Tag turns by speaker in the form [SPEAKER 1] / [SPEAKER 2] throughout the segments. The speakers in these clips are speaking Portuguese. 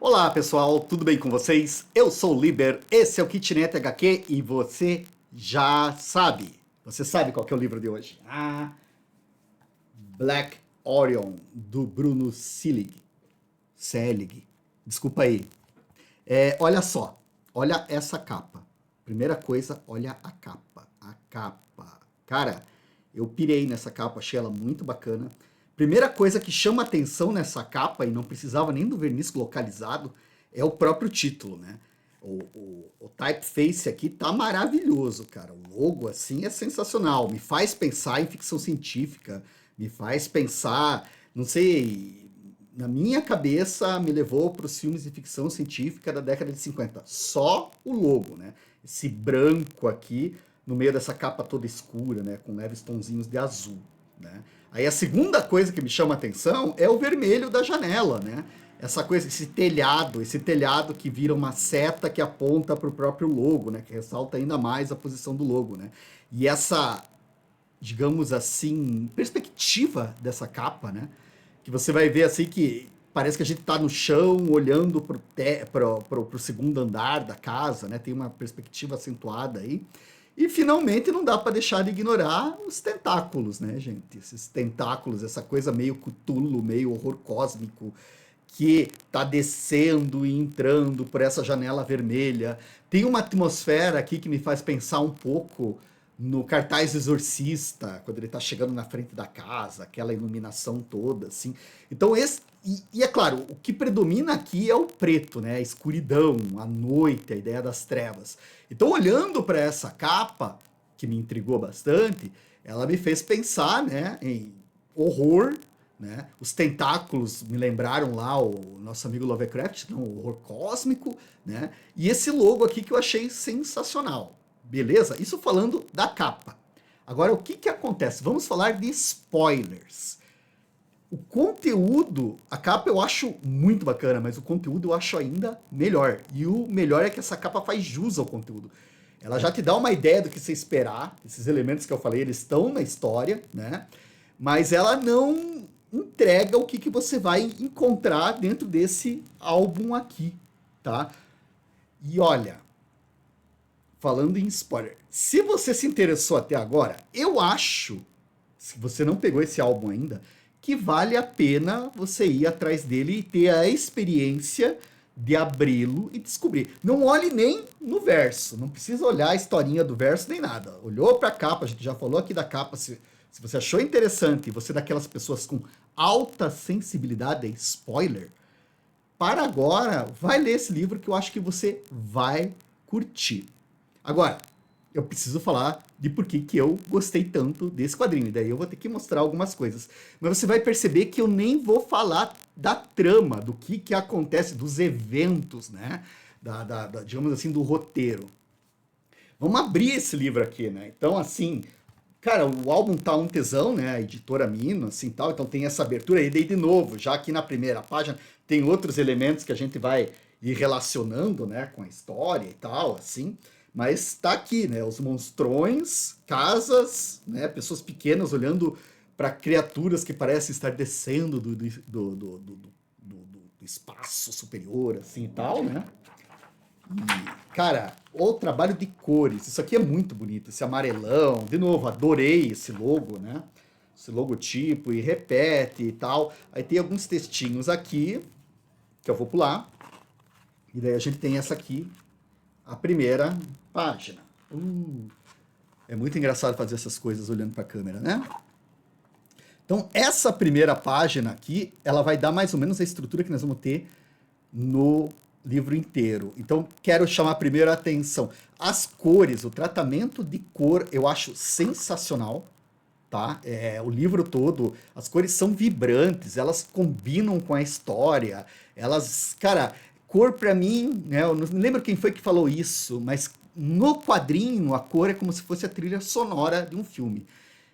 [SPEAKER 1] Olá pessoal, tudo bem com vocês? Eu sou o Liber, esse é o Kitnet HQ e você já sabe. Você sabe qual que é o livro de hoje? Black Orion, do Bruno Selig. Desculpa aí. Olha só, olha essa capa. Primeira coisa, olha a capa. A capa. Cara, eu pirei nessa capa, achei ela muito bacana. Primeira coisa que chama atenção nessa capa, e não precisava nem do verniz localizado, é o próprio título, né? O typeface aqui tá maravilhoso, cara. O logo, assim, é sensacional. Me faz pensar em ficção científica, me faz pensar, não sei, na minha cabeça me levou para os filmes de ficção científica da década de 50. Só o logo, né? Esse branco aqui no meio dessa capa toda escura, né? Com leves tonzinhos de azul, né? Aí a segunda coisa que me chama a atenção é o vermelho da janela, né? Essa coisa, esse telhado que vira uma seta que aponta para o próprio logo, né? Que ressalta ainda mais a posição do logo, né? E essa, digamos assim, perspectiva dessa capa, né? Que você vai ver assim que parece que a gente está no chão olhando pro segundo andar da casa, né? Tem uma perspectiva acentuada aí. E finalmente não dá para deixar de ignorar os tentáculos, né, gente? Esses tentáculos, essa coisa meio Cthulhu, meio horror cósmico, que tá descendo e entrando por essa janela vermelha. Tem uma atmosfera aqui que me faz pensar um pouco no cartaz Exorcista, quando ele tá chegando na frente da casa, aquela iluminação toda, assim. Então, e é claro, o que predomina aqui é o preto, né? A escuridão, a noite, a ideia das trevas. Então, olhando para essa capa, que me intrigou bastante, ela me fez pensar, né, em horror, né? Os tentáculos me lembraram lá o nosso amigo Lovecraft, não, o horror cósmico, né? E esse logo aqui que eu achei sensacional. Beleza? Isso falando da capa. Agora, o que que acontece? Vamos falar de spoilers. O conteúdo, a capa eu acho muito bacana, mas o conteúdo eu acho ainda melhor. E o melhor é que essa capa faz jus ao conteúdo. Ela já te dá uma ideia do que você esperar. Esses elementos que eu falei, eles estão na história, né? Mas ela não entrega o que, que você vai encontrar dentro desse álbum aqui, tá? E olha, falando em spoiler, se você se interessou até agora, eu acho, se você não pegou esse álbum ainda, que vale a pena você ir atrás dele e ter a experiência de abri-lo e descobrir. Não olhe nem no verso, não precisa olhar a historinha do verso nem nada. Olhou para a capa, a gente já falou aqui da capa, se você achou interessante e você é daquelas pessoas com alta sensibilidade a spoiler, para agora, vai ler esse livro que eu acho que você vai curtir. Agora, eu preciso falar de por que eu gostei tanto desse quadrinho. E daí eu vou ter que mostrar algumas coisas. Mas você vai perceber que eu nem vou falar da trama, do que acontece, dos eventos, né? Digamos assim, do roteiro. Vamos abrir esse livro aqui, né? Então, assim, cara, o álbum tá um tesão, né? A editora Mino, assim, tal. Então tem essa abertura. E daí, de novo, já aqui na primeira página, tem outros elementos que a gente vai ir relacionando, né? Com a história e tal, assim. Mas tá aqui, né? Os monstrões, casas, né? Pessoas pequenas olhando para criaturas que parecem estar descendo do espaço superior, assim e tal, né? E, cara, o trabalho de cores. Isso aqui é muito bonito. Esse amarelão. De novo, adorei esse logo, né? Esse logotipo e repete e tal. Aí tem alguns textinhos aqui que eu vou pular. E daí a gente tem essa aqui, a primeira página. É muito engraçado fazer essas coisas olhando para a câmera, né? Então, essa primeira página aqui, ela vai dar mais ou menos a estrutura que nós vamos ter no livro inteiro. Então, quero chamar primeiro a atenção. As cores, o tratamento de cor, eu acho sensacional, tá? O livro todo, as cores são vibrantes, elas combinam com a história, elas, cara, cor pra mim, né? Eu não lembro quem foi que falou isso, mas no quadrinho a cor é como se fosse a trilha sonora de um filme.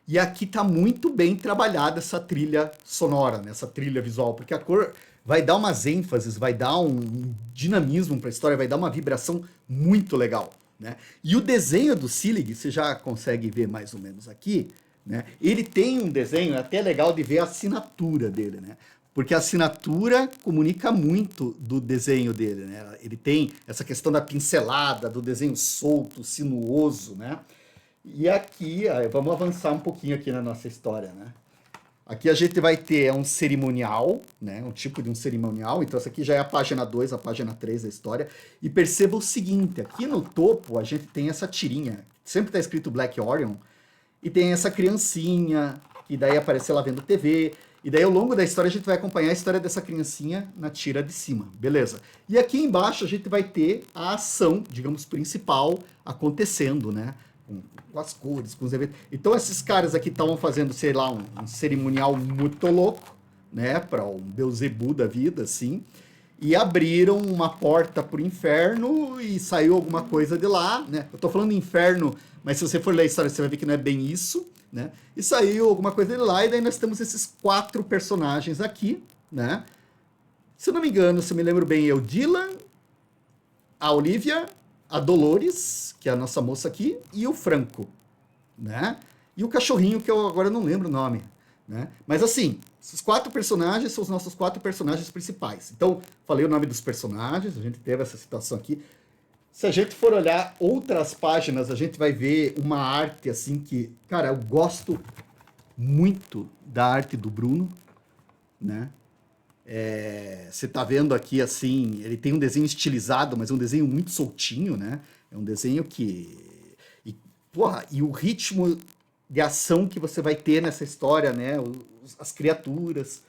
[SPEAKER 1] E aqui tá muito bem trabalhada essa trilha sonora, né? Essa trilha visual, porque a cor vai dar umas ênfases, vai dar um dinamismo para a história, vai dar uma vibração muito legal, né? E o desenho do Selig, você já consegue ver mais ou menos aqui, né? Ele tem um desenho, é até legal de ver a assinatura dele, né? porque a assinatura comunica muito do desenho dele, né? Ele tem essa questão da pincelada, do desenho solto, sinuoso, né? E aqui, vamos avançar um pouquinho aqui na nossa história, né? Aqui a gente vai ter um cerimonial, né? Um tipo de um cerimonial. Então, essa aqui já é a página 2, a página 3 da história. E perceba o seguinte, aqui no topo a gente tem essa tirinha. Sempre está escrito Black Orion. E tem essa criancinha, que daí aparece ela vendo TV. E daí, ao longo da história, a gente vai acompanhar a história dessa criancinha na tira de cima. Beleza. E aqui embaixo a gente vai ter a ação, digamos, principal acontecendo, né? Com as cores, com os eventos. Então, esses caras aqui estavam fazendo, sei lá, um cerimonial muito louco, né? Para um Beelzebub da vida, assim. E abriram uma porta para o inferno e saiu alguma coisa de lá, né? Eu tô falando inferno, mas se você for ler a história, você vai ver que não é bem isso, né? E saiu alguma coisa de lá, e daí nós temos esses 4 personagens aqui, né? Se eu não me engano, se eu me lembro bem, é o Dylan, a Olivia, a Dolores, que é a nossa moça aqui, e o Franco, né? E o cachorrinho, que eu agora não lembro o nome, né? Mas assim, esses 4 personagens são os nossos 4 personagens principais. Então, falei o nome dos personagens, a gente teve essa situação aqui. Se a gente for olhar outras páginas, a gente vai ver uma arte assim que, cara, eu gosto muito da arte do Bruno, né? Você tá vendo aqui assim, ele tem um desenho estilizado, mas é um desenho muito soltinho, né? É um desenho que... E o ritmo de ação que você vai ter nessa história, né? As criaturas.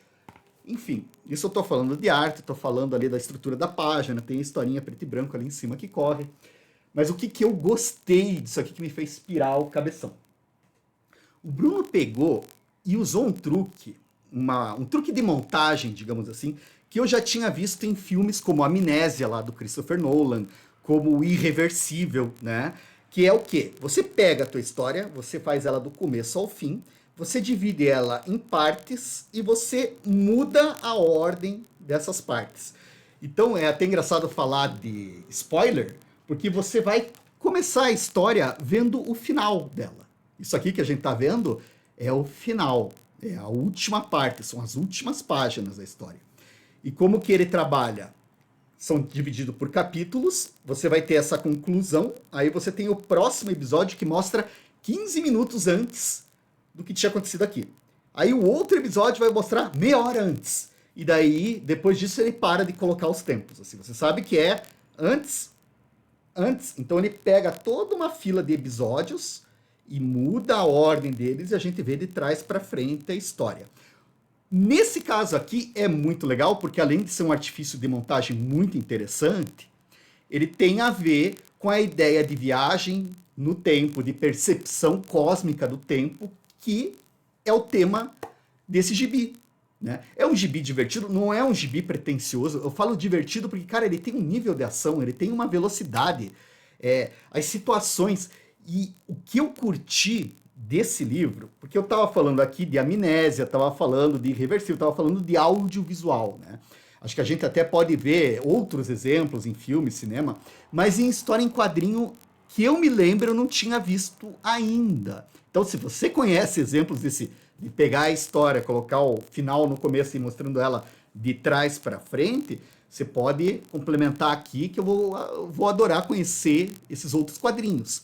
[SPEAKER 1] Enfim, isso eu tô falando de arte, tô falando ali da estrutura da página, tem a historinha preto e branco ali em cima que corre. Mas o que eu gostei disso aqui que me fez pirar o cabeção? O Bruno pegou e usou um truque, um truque de montagem, digamos assim, que eu já tinha visto em filmes como Amnésia, lá do Christopher Nolan, como o Irreversível, né? Que é o quê? Você pega a tua história, você faz ela do começo ao fim, você divide ela em partes e você muda a ordem dessas partes. Então é até engraçado falar de spoiler, porque você vai começar a história vendo o final dela. Isso aqui que a gente está vendo é o final, é a última parte, são as últimas páginas da história. E como que ele trabalha? São divididos por capítulos, você vai ter essa conclusão, aí você tem o próximo episódio que mostra 15 minutos antes do que tinha acontecido aqui. Aí o outro episódio vai mostrar meia hora antes. E daí, depois disso, ele para de colocar os tempos. Assim, você sabe que é antes. Então ele pega toda uma fila de episódios e muda a ordem deles e a gente vê de trás para frente a história. Nesse caso aqui é muito legal, porque além de ser um artifício de montagem muito interessante, ele tem a ver com a ideia de viagem no tempo, de percepção cósmica do tempo, que é o tema desse gibi. Né? É um gibi divertido, não é um gibi pretencioso. Eu falo divertido porque, cara, ele tem um nível de ação, ele tem uma velocidade, as situações. E o que eu curti desse livro, porque eu estava falando aqui de Amnésia, estava falando de Irreversível, estava falando de audiovisual, né? Acho que a gente até pode ver outros exemplos em filme, cinema, mas em história em quadrinho que eu me lembro eu não tinha visto ainda. Então, se você conhece exemplos de pegar a história, colocar o final no começo e mostrando ela de trás para frente, você pode complementar aqui que eu vou adorar conhecer esses outros quadrinhos.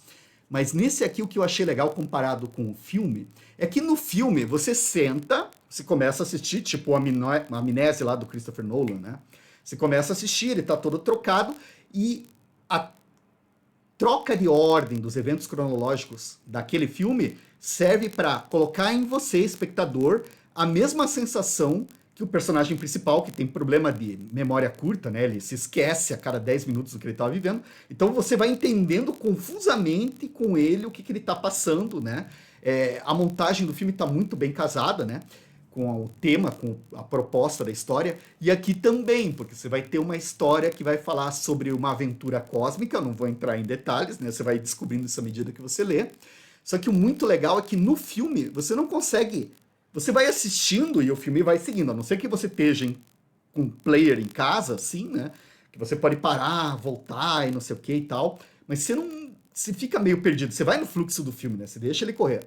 [SPEAKER 1] Mas nesse aqui o que eu achei legal comparado com o filme é que no filme você senta, você começa a assistir, tipo a Amnésia lá do Christopher Nolan, né? Você começa a assistir, ele tá todo trocado e a troca de ordem dos eventos cronológicos daquele filme serve para colocar em você, espectador, a mesma sensação que o personagem principal, que tem problema de memória curta, né? Ele se esquece a cada 10 minutos do que ele estava vivendo. Então você vai entendendo confusamente com ele o que ele está passando, né? A montagem do filme está muito bem casada, né? Com o tema, com a proposta da história. E aqui também, porque você vai ter uma história que vai falar sobre uma aventura cósmica, eu não vou entrar em detalhes, né? Você vai descobrindo isso à medida que você lê. Só que o muito legal é que no filme você não consegue... Você vai assistindo e o filme vai seguindo, a não ser que você esteja com um player em casa, assim, né? Que você pode parar, voltar e não sei o que e tal. Mas você não... Você fica meio perdido. Você vai no fluxo do filme, né? Você deixa ele correr.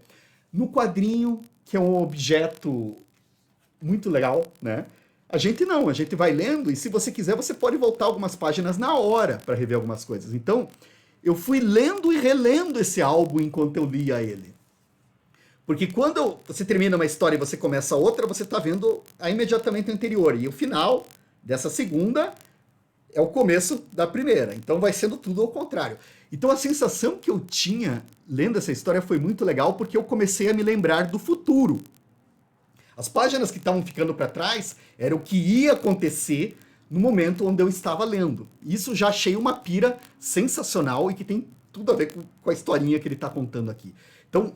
[SPEAKER 1] No quadrinho, que é um objeto muito legal, né? A gente não, a gente vai lendo e se você quiser você pode voltar algumas páginas na hora para rever algumas coisas. Então, eu fui lendo e relendo esse álbum enquanto eu lia ele. Porque quando você termina uma história e você começa outra, você está vendo a imediatamente anterior. E o final dessa segunda é o começo da primeira. Então vai sendo tudo ao contrário. Então a sensação que eu tinha lendo essa história foi muito legal porque eu comecei a me lembrar do futuro. As páginas que estavam ficando para trás era o que ia acontecer no momento onde eu estava lendo. Isso já achei uma pira sensacional e que tem tudo a ver com a historinha que ele está contando aqui. Então,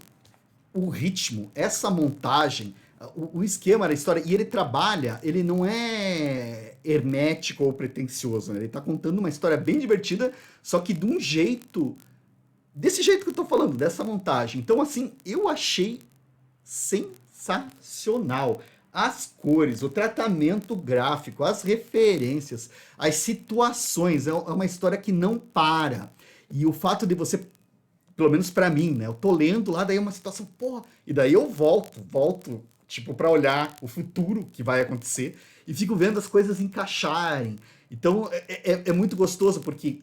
[SPEAKER 1] o ritmo, essa montagem, o esquema da história, e ele trabalha, ele não é hermético ou pretencioso, né? Ele está contando uma história bem divertida, só que de um jeito, desse jeito que eu estou falando, dessa montagem. Então, assim, eu achei sensacional. As cores, o tratamento gráfico, as referências, as situações, é uma história que não para. E o fato de você, pelo menos pra mim, né? Eu tô lendo lá, daí é uma situação, porra, e daí eu volto, tipo, pra olhar o futuro que vai acontecer e fico vendo as coisas encaixarem. Então é muito gostoso porque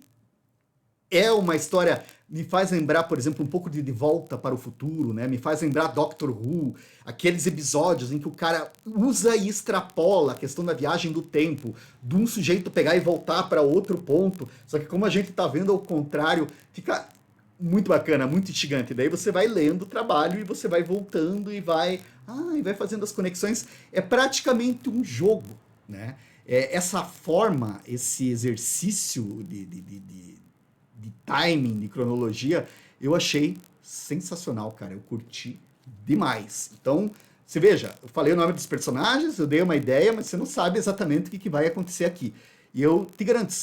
[SPEAKER 1] é uma história, me faz lembrar, por exemplo, um pouco de Volta para o Futuro, né? Me faz lembrar Doctor Who, aqueles episódios em que o cara usa e extrapola a questão da viagem do tempo, de um sujeito pegar e voltar para outro ponto. Só que como a gente tá vendo ao contrário, fica muito bacana, muito instigante. Daí você vai lendo o trabalho e você vai voltando e vai fazendo as conexões. É praticamente um jogo, né? Essa forma, esse exercício de timing, de cronologia, eu achei sensacional, cara. Eu curti demais. Então, você veja, eu falei o nome dos personagens, eu dei uma ideia, mas você não sabe exatamente o que vai acontecer aqui. E eu te garanto,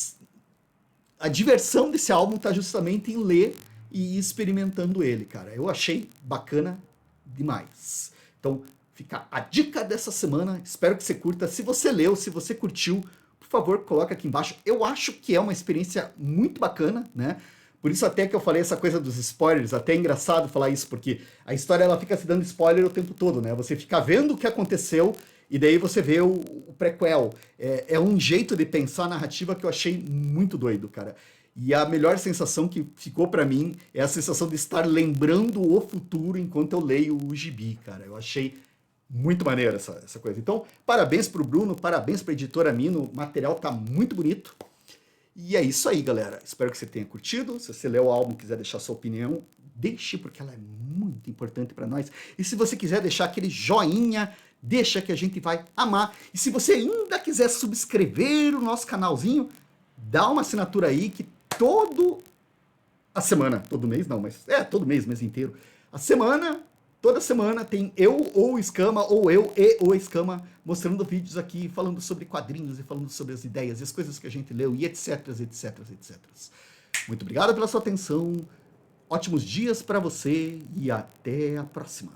[SPEAKER 1] a diversão desse álbum tá justamente em ler e ir experimentando ele, cara. Eu achei bacana demais. Então, fica a dica dessa semana. Espero que você curta. Se você leu, se você curtiu, por favor, coloca aqui embaixo. Eu acho que é uma experiência muito bacana, né? Por isso até que eu falei essa coisa dos spoilers, até é engraçado falar isso, porque a história ela fica se dando spoiler o tempo todo, né? Você fica vendo o que aconteceu e daí você vê o prequel. É um jeito de pensar a narrativa que eu achei muito doido, cara. E a melhor sensação que ficou pra mim é a sensação de estar lembrando o futuro enquanto eu leio o gibi, cara. Eu achei muito maneiro essa coisa. Então, parabéns pro Bruno, parabéns pra editora Mino, o material tá muito bonito. E é isso aí, galera. Espero que você tenha curtido. Se você leu o álbum e quiser deixar sua opinião, deixe, porque ela é muito importante para nós. E se você quiser deixar aquele joinha, deixa que a gente vai amar. E se você ainda quiser subscrever o nosso canalzinho, dá uma assinatura aí que todo mês não, mas todo mês, mês inteiro. Toda semana tem eu ou o Escama, ou eu e o Escama, mostrando vídeos aqui, falando sobre quadrinhos e falando sobre as ideias e as coisas que a gente leu e etc, etc, etc. Muito obrigado pela sua atenção, ótimos dias para você e até a próxima.